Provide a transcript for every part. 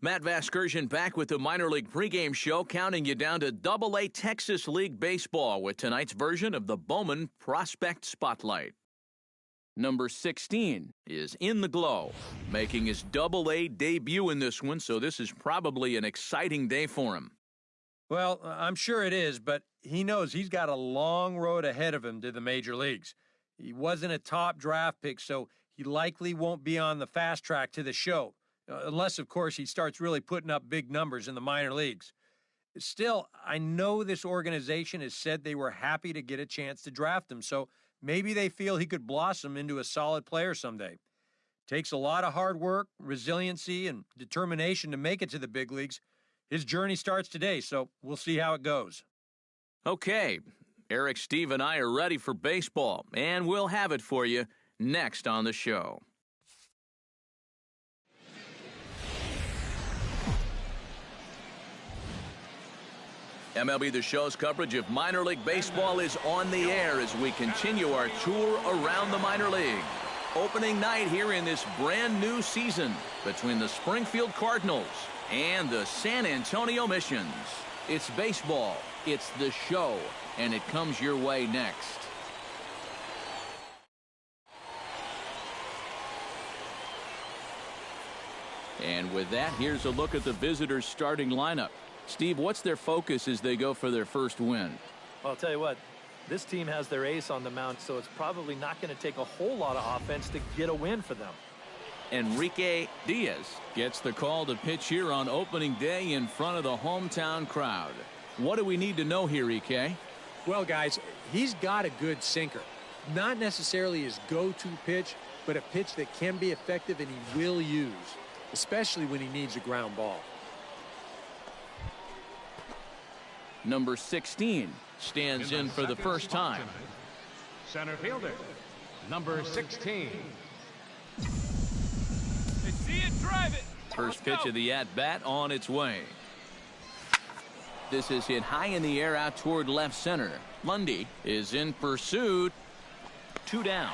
Matt Vasgersian back with the minor league pregame show, counting you down to Double-A Texas League Baseball with tonight's version of the Bowman Prospect Spotlight. Number 16 is in the glow, making his Double-A debut in this one, so this is probably an exciting day for him. Well, I'm sure it is, but he knows he's got a long road ahead of him to the major leagues. He wasn't a top draft pick, so he likely won't be on the fast track to the show. Unless, of course, he starts really putting up big numbers in the minor leagues. Still, I know this organization has said they were happy to get a chance to draft him, so maybe they feel he could blossom into a solid player someday. Takes a lot of hard work, resiliency, and determination to make it to the big leagues. His journey starts today, so we'll see how it goes. Okay, Eric, Steve, and I are ready for baseball, and we'll have it for you next on the show. MLB The Show's coverage of minor league baseball is on the air as we continue our tour around the minor league. Opening night here in this brand new season between the Springfield Cardinals and the San Antonio Missions. It's baseball, it's the show, and it comes your way next. And with that, here's a look at the visitors' starting lineup. Steve, what's their focus as they go for their first win? Well, I'll tell you what, this team has their ace on the mound, so it's probably not going to take a whole lot of offense to get a win for them. Enrique Diaz gets the call to pitch here on opening day in front of the hometown crowd. What do we need to know here, EK? Well, guys, he's got a good sinker. Not necessarily his go-to pitch, but a pitch that can be effective and he will use, especially when he needs a ground ball. Number 16 stands in for the first time. Center fielder, number 16. They see it, drive it. First pitch of the at-bat on its way. This is hit high in the air out toward left center. Lundy is in pursuit. 2 down.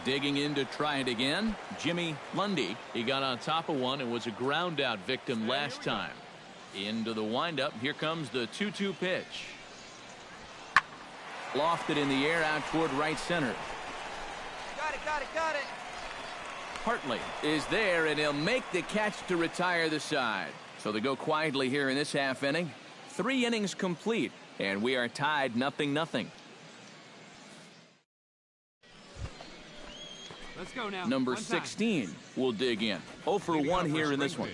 Digging in to try it again, Jimmy Lundy. He got on top of one and was a ground out victim last time. Into the windup. Here comes the 2-2 pitch. Lofted in the air out toward right center. Got it. Hartley is there, and he'll make the catch to retire the side. So they go quietly here in this half inning. 3 innings complete, and we are tied 0-0. Let's go now. Number 16 will dig in. 0 for 1 here in this one.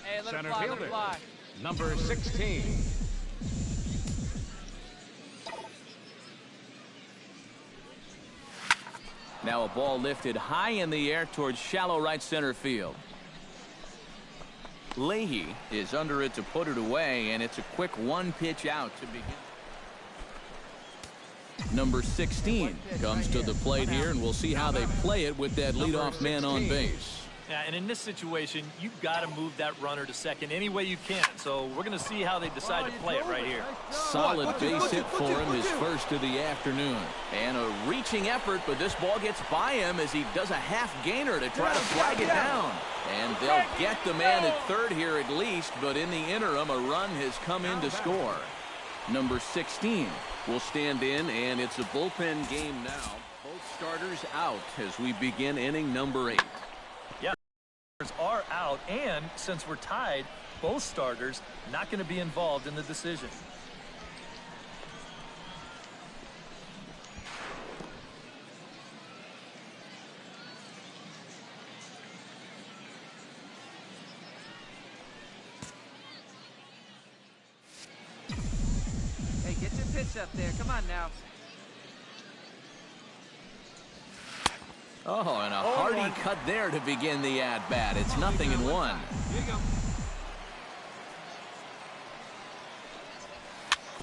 Hey, let Center it fly, fielder, let it fly. number 16. Now a ball lifted high in the air towards shallow right center field. Leahy is under it to put it away, and it's a quick 1 pitch out to begin. Number 16 comes to the plate here, and we'll see how they play it with that leadoff man on base. Yeah, and in this situation, you've got to move that runner to second any way you can. So we're going to see how they decide to play it right here. Solid base hit for him, his first of the afternoon. And a reaching effort, but this ball gets by him as he does a half gainer to try to flag it down. And they'll get the man at third here at least, but in the interim, a run has come in to score. Number 16 will stand in, and it's a bullpen game now. Both starters out as we begin inning number 8. Are out, and since we're tied, both starters not going to be involved in the decision. Hey, get your pitch up there. Come on now. Oh, and a hearty cut there to begin the at-bat. It's 0-1. Here you go.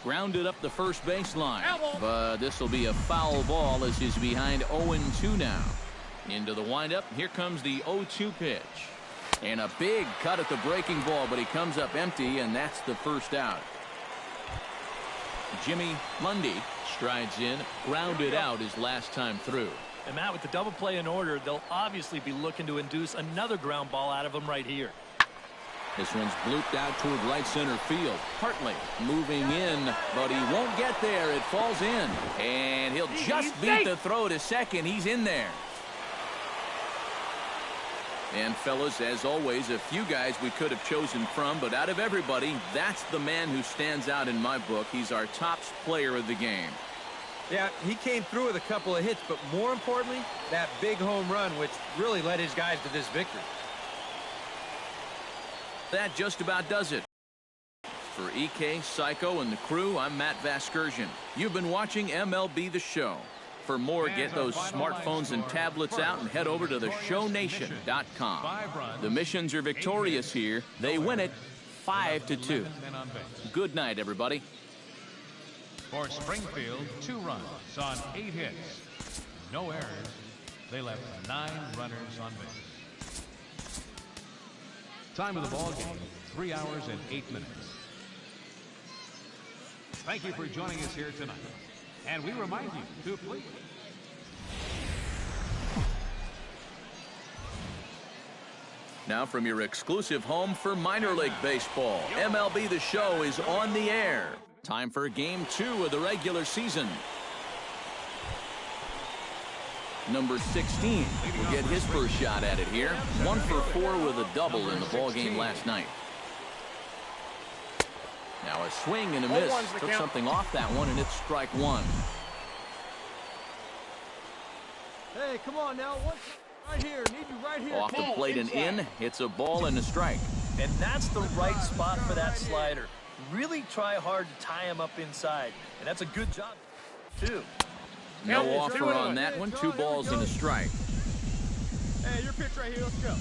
Grounded up the first baseline. But this will be a foul ball as he's behind 0-2 now. Into the windup. Here comes the 0-2 pitch. And a big cut at the breaking ball, but he comes up empty, and that's the first out. Jimmy Lundy strides in, grounded out his last time through. And, Matt, with the double play in order, they'll obviously be looking to induce another ground ball out of him right here. This one's blooped out toward right center field. Hartley moving in, but he won't get there. It falls in. And he'll just beat the throw to second. He's in there. And, fellas, as always, a few guys we could have chosen from, but out of everybody, that's the man who stands out in my book. He's our top player of the game. Yeah, he came through with a couple of hits, but more importantly, that big home run, which really led his guys to this victory. That just about does it. For EK, Psycho, and the crew, I'm Matt Vasgersian. You've been watching MLB The Show. For more, get those smartphones and tablets out and head over to theshownation.com. The Missions are victorious here. They win it 5-2. Good night, everybody. For Springfield, 2 runs on 8 hits. No errors. They left 9 runners on base. Time of the ball game, 3 hours and 8 minutes. Thank you for joining us here tonight. And we remind you to please. Now from your exclusive home for minor league baseball, MLB The Show is on the air. Time for Game 2 of the regular season. Number 16 will get his first shot at it here. 1 for 4 with a double in the ball game last night. Now a swing and a miss. Took something off that one, and it's strike 1. Hey, come on now. Right here. Need you right here. Off the plate and in. It's a ball and a strike. And that's the right spot for that slider. Really try hard to tie him up inside. And that's a good job, too. No offer on that one. 2 balls and a strike. Hey, your pitch right here. Let's go.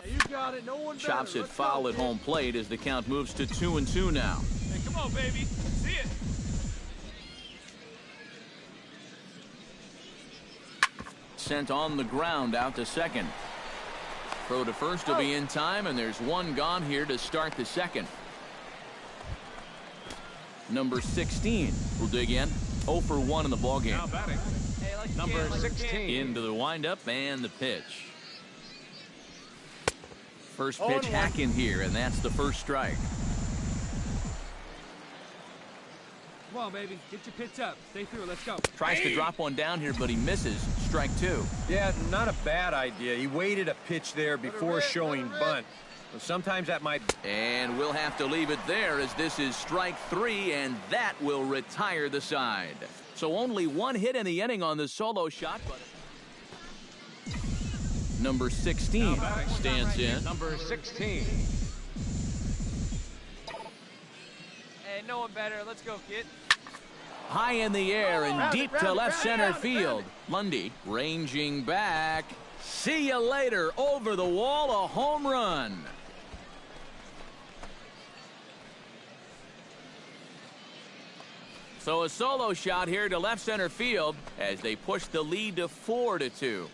You got it. No one Chops it foul at home plate as the count moves to 2-2 now. Hey, come on, baby. See it. Sent on the ground out to second. Throw to first will be in time, and there's 1 gone here to start the second. Number 16 will dig in. 0 for 1 in the ballgame. Now batting, Hey, like number 16. Into the windup and the pitch. First pitch hacking here, and that's the first strike. Come on, baby. Get your pitch up. Stay through. Let's go. Tries to drop one down here, but he misses. Strike 2. Yeah, not a bad idea. He waited a pitch there before showing bunt. But sometimes that might... And we'll have to leave it there as this is strike 3, and that will retire the side. So only 1 hit in the inning on the solo shot, but... Number 16 stands in. Number 16. Hey, no one better. Let's go, kid. High in the air and deep to left center field. Lundy ranging back. See you later. Over the wall, a home run. So a solo shot here to left center field as they push the lead to 4-2.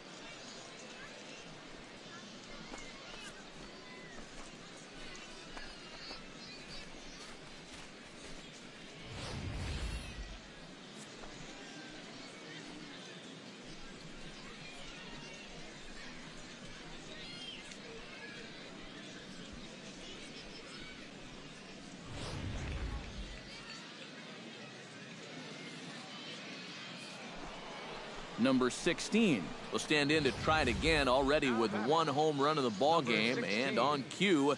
Number 16 will stand in to try it again, already with 1 home run in the ball game, and on cue,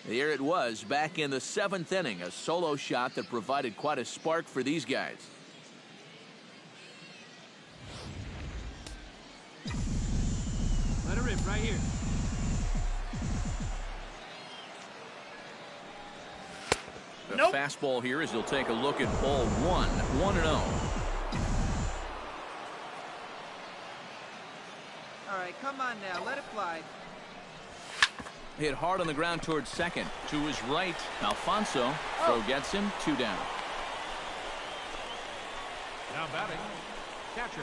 there it was back in the 7th inning, a solo shot that provided quite a spark for these guys. Let her rip right here. The fastball here as he'll take a look at ball 1, 1-0. All right, come on now. Let it fly. Hit hard on the ground towards second. To his right, Alfonso. Throw gets him, 2 down. Now batting, catcher.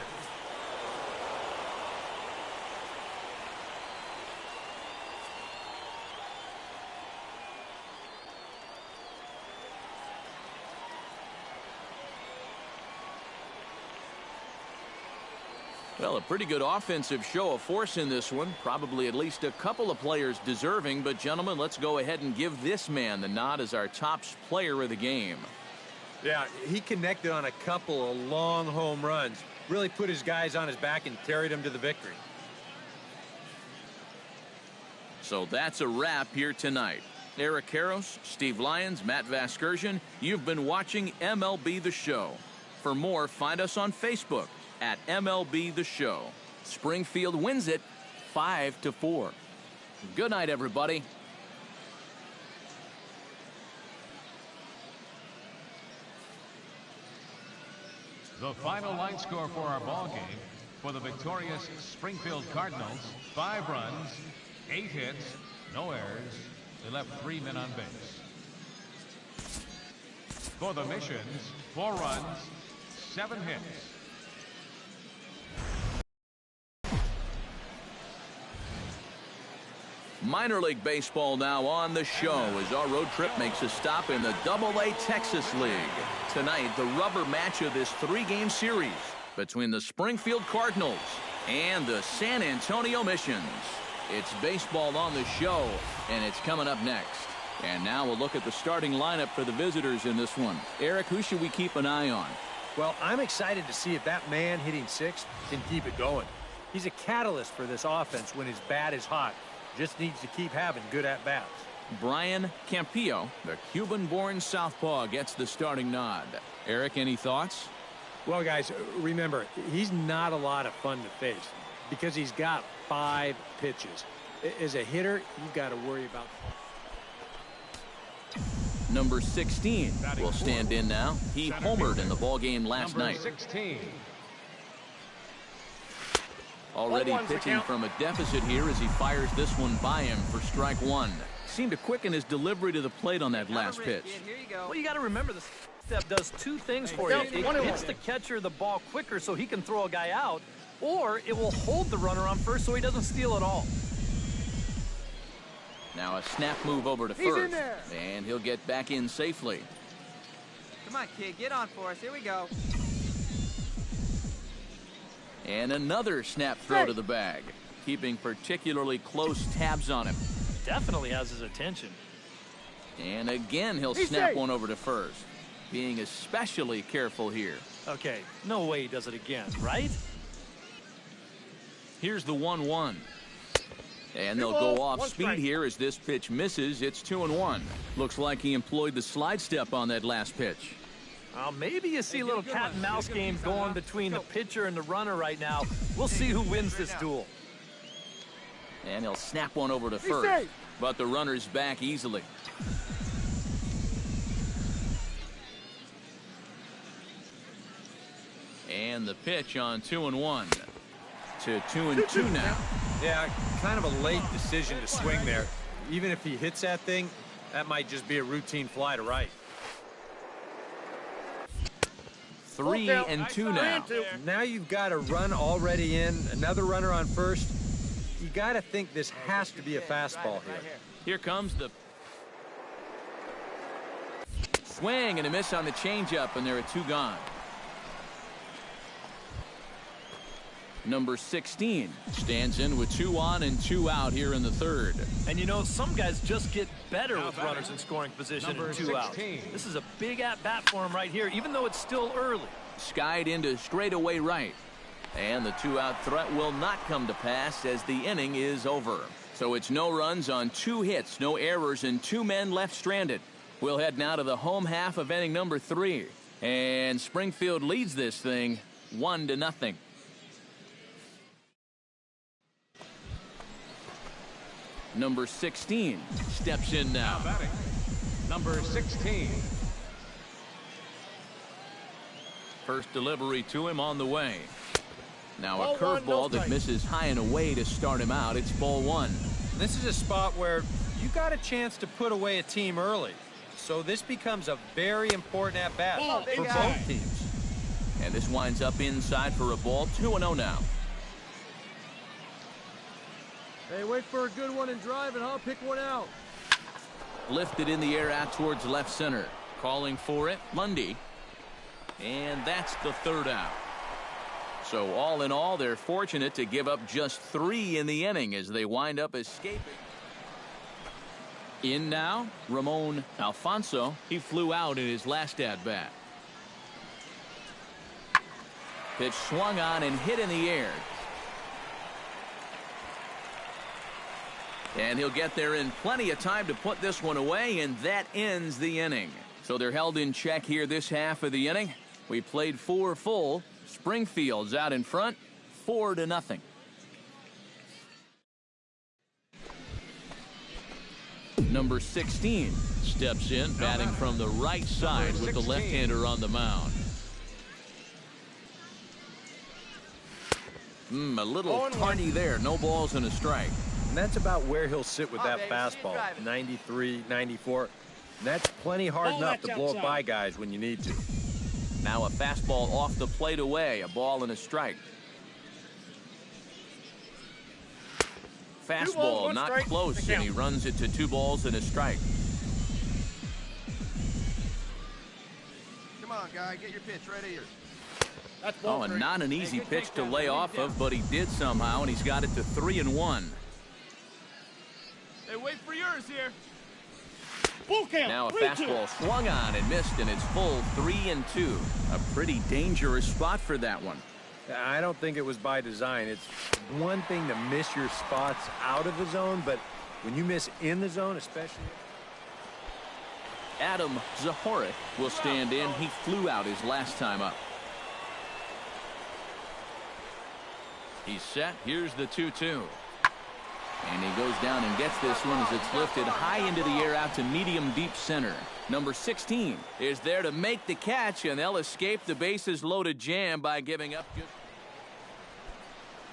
Well, a pretty good offensive show of force in this one. Probably at least a couple of players deserving. But, gentlemen, let's go ahead and give this man the nod as our top player of the game. Yeah, he connected on a couple of long home runs. Really put his guys on his back and carried them to the victory. So that's a wrap here tonight. Eric Karros, Steve Lyons, Matt Vasgersian, you've been watching MLB The Show. For more, find us on Facebook at MLB The Show. Springfield wins it 5-4. Good night, everybody. The final line score for our ball game for the victorious Springfield Cardinals: 5 runs, 8 hits, no errors. They left 3 men on base. For the Missions, 4 runs, 7 hits. Minor League Baseball now on the show as our road trip makes a stop in the AA Texas League. Tonight, the rubber match of this 3-game series between the Springfield Cardinals and the San Antonio Missions. It's baseball on the show, and it's coming up next. And now we'll look at the starting lineup for the visitors in this one. Eric, who should we keep an eye on? Well, I'm excited to see if that man hitting 6th can keep it going. He's a catalyst for this offense when his bat is hot. Just needs to keep having good at-bats. Brian Campillo, the Cuban-born southpaw, gets the starting nod. Eric, any thoughts? Well, guys, remember, he's not a lot of fun to face because he's got 5 pitches. As a hitter, you've got to worry about. Number 16 will stand in now. He homered in the ballgame last night. 16. Already pitching from a deficit here as he fires this one by him for strike 1. Seemed to quicken his delivery to the plate on that last pitch. Well, you got to remember the step does 2 things for you. It hits the catcher the ball quicker so he can throw a guy out, or it will hold the runner on first so he doesn't steal it all. Now a snap move over to first, and he'll get back in safely. Come on, kid, get on for us. Here we go. And another snap throw to the bag, keeping particularly close tabs on him. Definitely has his attention. And again, he'll snap one over to first, being especially careful here. Okay, no way he does it again, right? Here's the 1-1. And they'll go off speed here as this pitch misses. It's 2-1. Looks like he employed the slide step on that last pitch. Maybe you see a little cat and mouse game going between the pitcher and the runner right now. We'll see who wins this duel. And he'll snap one over to first, but the runner's back easily. And the pitch on 2-1 to 2-2 now. Yeah, kind of a late decision to swing there. Even if he hits that thing, that might just be a routine fly to right. 3-2 now. Now you've got a run already in, another runner on first. You got to think this has to be a fastball here. Here comes the swing and a miss on the changeup, and there are 2 gone. Number 16 stands in with 2 on and 2 out here in the 3rd. And you know, some guys just get better with runners in scoring position and 2 outs. This is a big at-bat for him right here, even though it's still early. Skied into straightaway right. And the 2-out threat will not come to pass as the inning is over. So it's no runs on 2 hits, no errors, and 2 men left stranded. We'll head now to the home half of inning number 3. And Springfield leads this thing 1-0. Number 16 steps in now. Batting, number 16. First delivery to him on the way. Now a curveball that misses high and away to start him out. It's ball 1. This is a spot where you got a chance to put away a team early. So this becomes a very important at-bat for both teams. And this winds up inside for a ball. 2-0 now. Hey, wait for a good one and drive, and I'll pick one out. Lifted in the air out towards left center. Calling for it, Lundy. And that's the 3rd out. So all in all, they're fortunate to give up just 3 in the inning as they wind up escaping. In now, Ramon Alfonso. He flew out in his last at-bat. Pitch swung on and hit in the air. And he'll get there in plenty of time to put this one away, and that ends the inning. So they're held in check here this half of the inning. We played 4 full. Springfield's out in front, 4-0. Number 16 steps in, batting from the right side with the left-hander on the mound. A little party there. No balls and a strike. And that's about where he'll sit with that fastball, 93, 94. And that's plenty hard enough to blow it by guys when you need to. Now a fastball off the plate away, a ball and a strike. Fastball not close, and he runs it to 2 balls and a strike. Come on, guy, get your pitch right here. Oh, and not an easy pitch to lay off of, but he did somehow, and he's got it to 3-1. Hey, wait for yours here. Now a fastball swung on and missed, and it's full 3-2. A pretty dangerous spot for that one. I don't think it was by design. It's one thing to miss your spots out of the zone, but when you miss in the zone, especially. Adam Zahorik will stand in. He flew out his last time up. He's set. Here's the 2-2. And he goes down and gets this one as it's lifted high into the air out to medium deep center. Number 16 is there to make the catch, and they'll escape the bases loaded jam by giving up.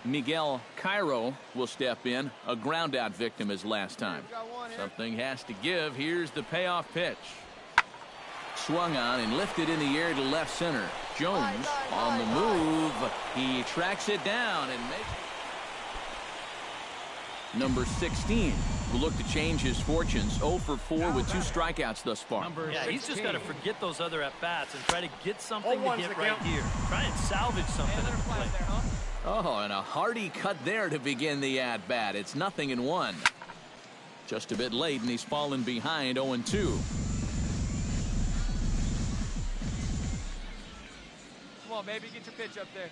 Miguel Cairo will step in, a ground out victim his last time. Something has to give. Here's the payoff pitch. Swung on and lifted in the air to left center. Jones on the move. He tracks it down and makes it. Number 16 will look to change his fortunes. 0 for 4 with 2 strikeouts thus far. Yeah, he's just got to forget those other at-bats and try to get something to hit right here. Try and salvage something at the plate. Oh, and a hearty cut there to begin the at-bat. It's 0-1. Just a bit late, and he's fallen behind 0-2. Come on, baby, get your pitch up there.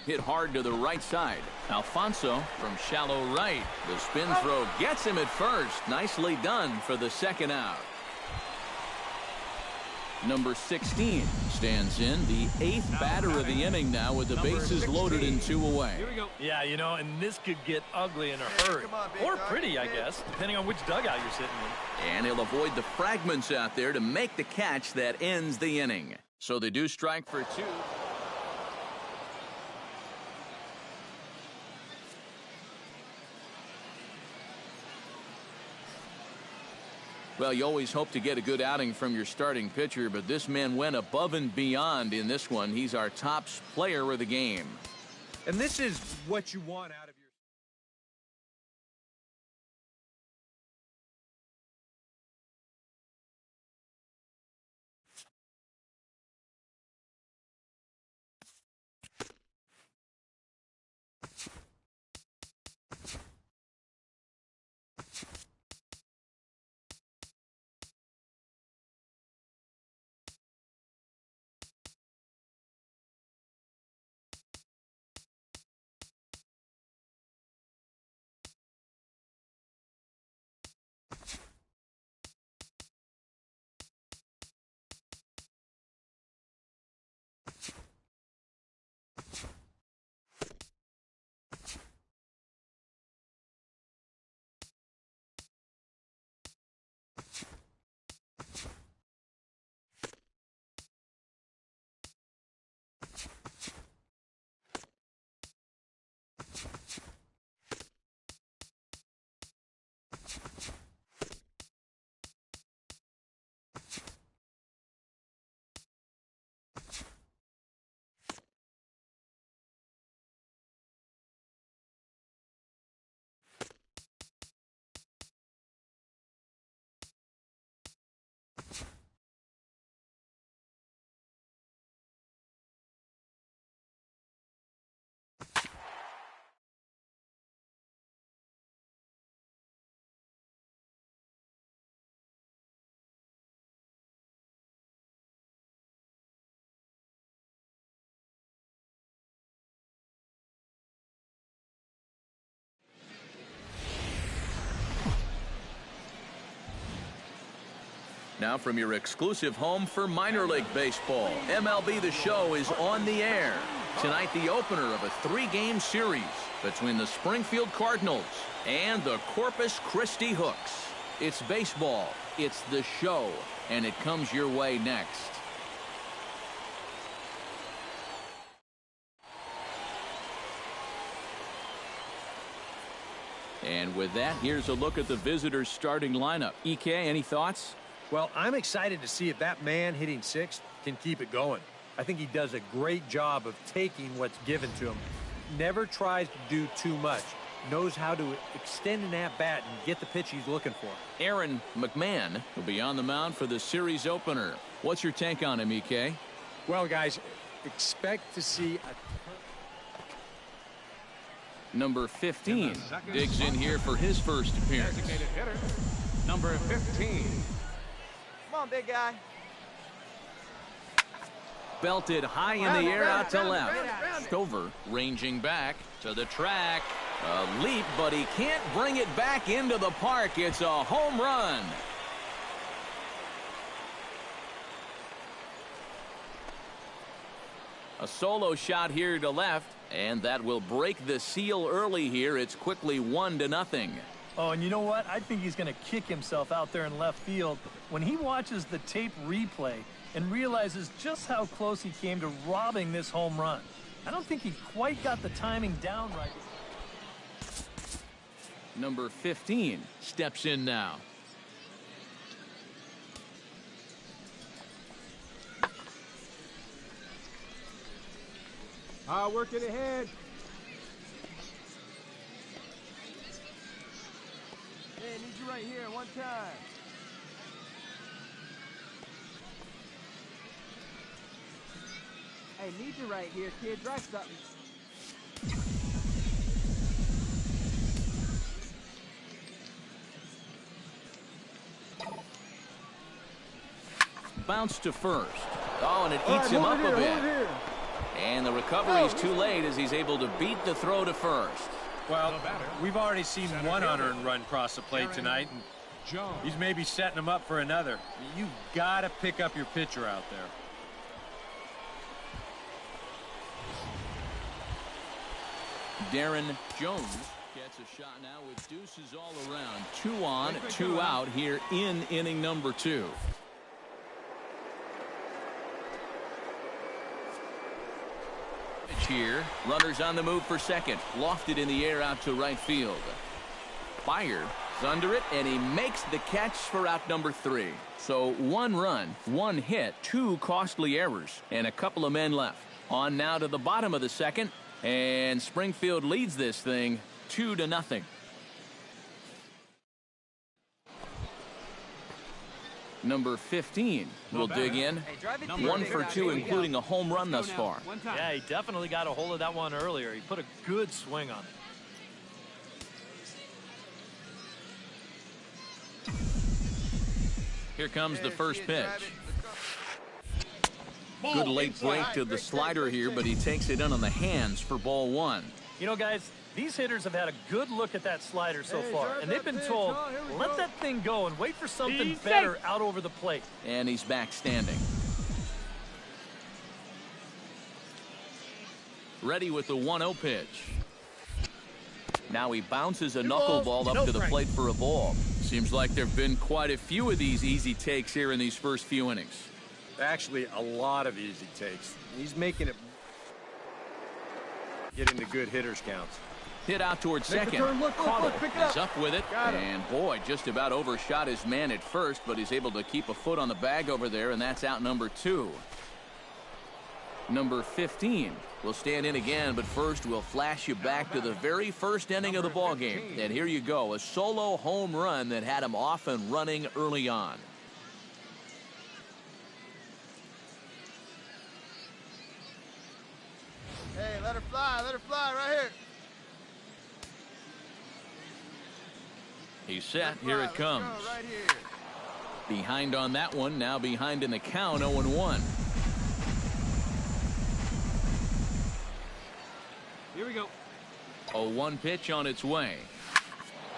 Hit hard to the right side. Alfonso from shallow right. The spin throw gets him at first. Nicely done for the second out. Number 16 stands in, the 8th batter of the inning now with the bases loaded and 2 away. Here we go. Yeah, you know, and this could get ugly in a hurry. Or pretty, I guess, depending on which dugout you're sitting in. And he'll avoid the fragments out there to make the catch that ends the inning. So they do strike for 2. Well, you always hope to get a good outing from your starting pitcher, but this man went above and beyond in this one. He's our top player of the game. And this is what you want out of Now from your exclusive home for minor league baseball, MLB The Show is on the air. Tonight, the opener of a 3-game series between the Springfield Cardinals and the Corpus Christi Hooks. It's baseball, it's The Show, and it comes your way next. And with that, here's a look at the visitors' starting lineup. EK, any thoughts? Well, I'm excited to see if that man hitting 6th can keep it going. I think he does a great job of taking what's given to him. Never tries to do too much. Knows how to extend an at-bat and get the pitch he's looking for. Aaron McMahon will be on the mound for the series opener. What's your take on him, EK? Well, guys, expect to see Number 15 digs in here for his first appearance. Designated hitter, number 15. Come on, big guy. Belted high in the air out to left. Stover ranging back to the track. A leap, but he can't bring it back into the park. It's a home run. A solo shot here to left, and that will break the seal early here. It's quickly 1-0. Oh, and you know what? I think he's going to kick himself out there in left field when he watches the tape replay and realizes just how close he came to robbing this home run. I don't think he quite got the timing down right. Number 15 steps in now. Working ahead. Hey, need you right here one time. Hey, need you right here, kid. Drive something. Bounce to first. Oh, and it eats him up a bit. And the recovery is too late as he's able to beat the throw to first. Well, we've already seen one unearned run cross the plate tonight, and he's maybe setting him up for another. You've got to pick up your pitcher out there. Darren Jones gets a shot now with deuces all around. 2 on, 2 out here in inning number 2. Here, runners on the move for second. Lofted in the air out to right field. Fired under it, and he makes the catch for out number 3. So 1 run, 1 hit, 2 costly errors, and a couple of men left. On now to the bottom of the second, and Springfield leads this thing 2-0. Number 15 will dig in. 1 for 2, including a home run thus far. Yeah, he definitely got a hold of that one earlier. He put a good swing on it. Here comes the first pitch. Good late break to the slider here, but he takes it in on the hands for ball 1. You know, guys, these hitters have had a good look at that slider so far, and they've been told, let that thing go and wait for something better out over the plate. And he's back standing. Ready with the 1-0 pitch. Now he bounces a knuckleball up to the plate for a ball. Seems like there have been quite a few of these easy takes here in these first few innings. Actually, a lot of easy takes. He's making it get into good hitters counts. Hit out towards second. Caught it. He's up with it. And boy, just about overshot his man at first, but he's able to keep a foot on the bag over there, and that's out number 2. Number 15 will stand in again, but first we'll flash you back to the very first inning of the ball game. And here you go, a solo home run that had him off and running early on. Hey, let her fly right here. He's set. Here it comes. Right here. Behind on that one. Now behind in the count. 0-1. Here we go. A 1 pitch on its way.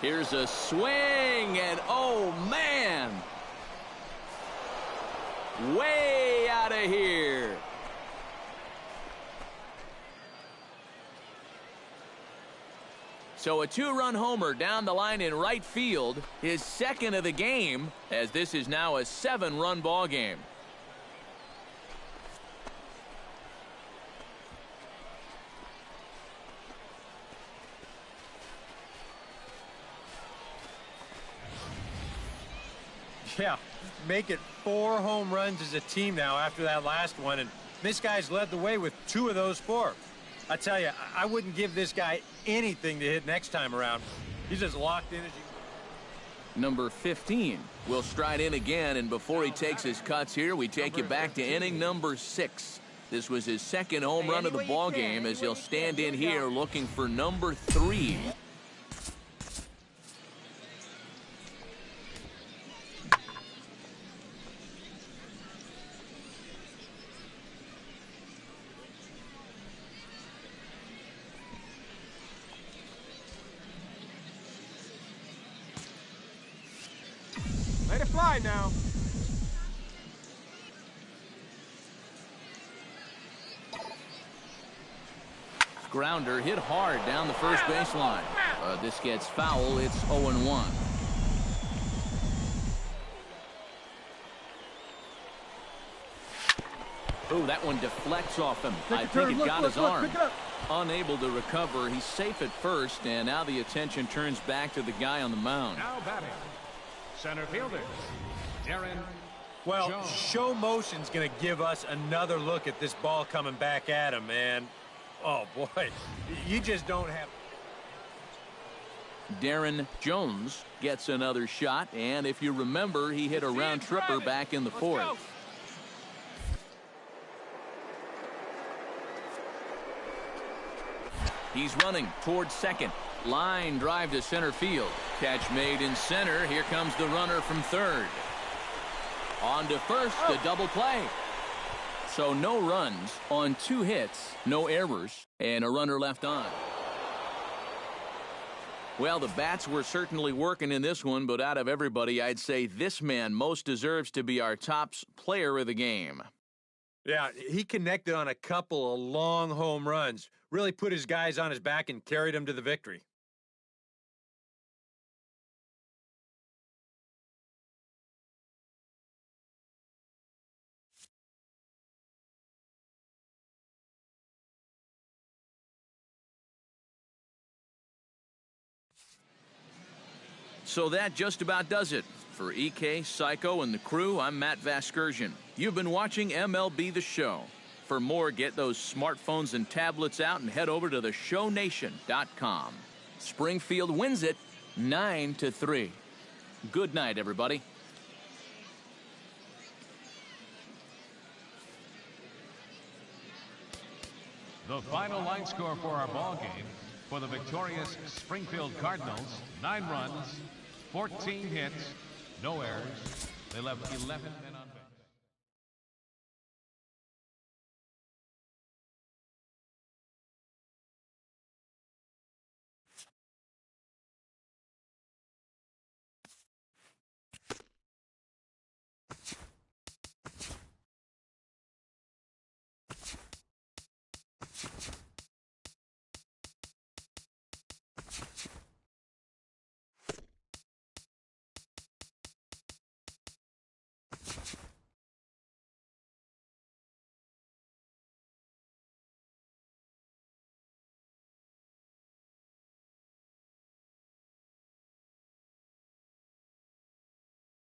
Here's a swing, and oh man, way out of here. So a 2-run homer down the line in right field, his second of the game, as this is now a 7-run ball game. Yeah, make it 4 home runs as a team now after that last one, and this guy's led the way with 2 of those 4. I tell you, I wouldn't give this guy anything to hit next time around. He's as locked in as you. Number 15 will stride in again, and before he takes his cuts here, we take you back to inning number 6. This was his second home run of the ball game as he'll stand in here looking for number 3. Let it fly now. Grounder hit hard down the first baseline. This gets foul. It's 0-1. Ooh, that one deflects off him. I think it got his arm. Unable to recover. He's safe at first, and now the attention turns back to the guy on the mound. Now batting, center fielder, Darren Well, Jones. show motion's going to give us another look at this ball coming back at him, man. Oh, boy. You just don't have... Darren Jones gets another shot, and if you remember, he hit a round tripper back in the 4th. He's running towards second. Line drive to center field. Catch made in center. Here comes the runner from third. On to first, the double play. So no runs on 2 hits, no errors, and a runner left on. Well, the bats were certainly working in this one, but out of everybody, I'd say this man most deserves to be our top player of the game. Yeah, he connected on a couple of long home runs. Really put his guys on his back and carried them to the victory. So that just about does it. For EK, Psycho, and the crew, I'm Matt Vasgersian. You've been watching MLB The Show. For more, get those smartphones and tablets out and head over to theshownation.com. Springfield wins it 9-3. Good night, everybody. The final line score for our ball game for the victorious Springfield Cardinals: 9 runs, 14 hits, no errors. They left 11 minutes.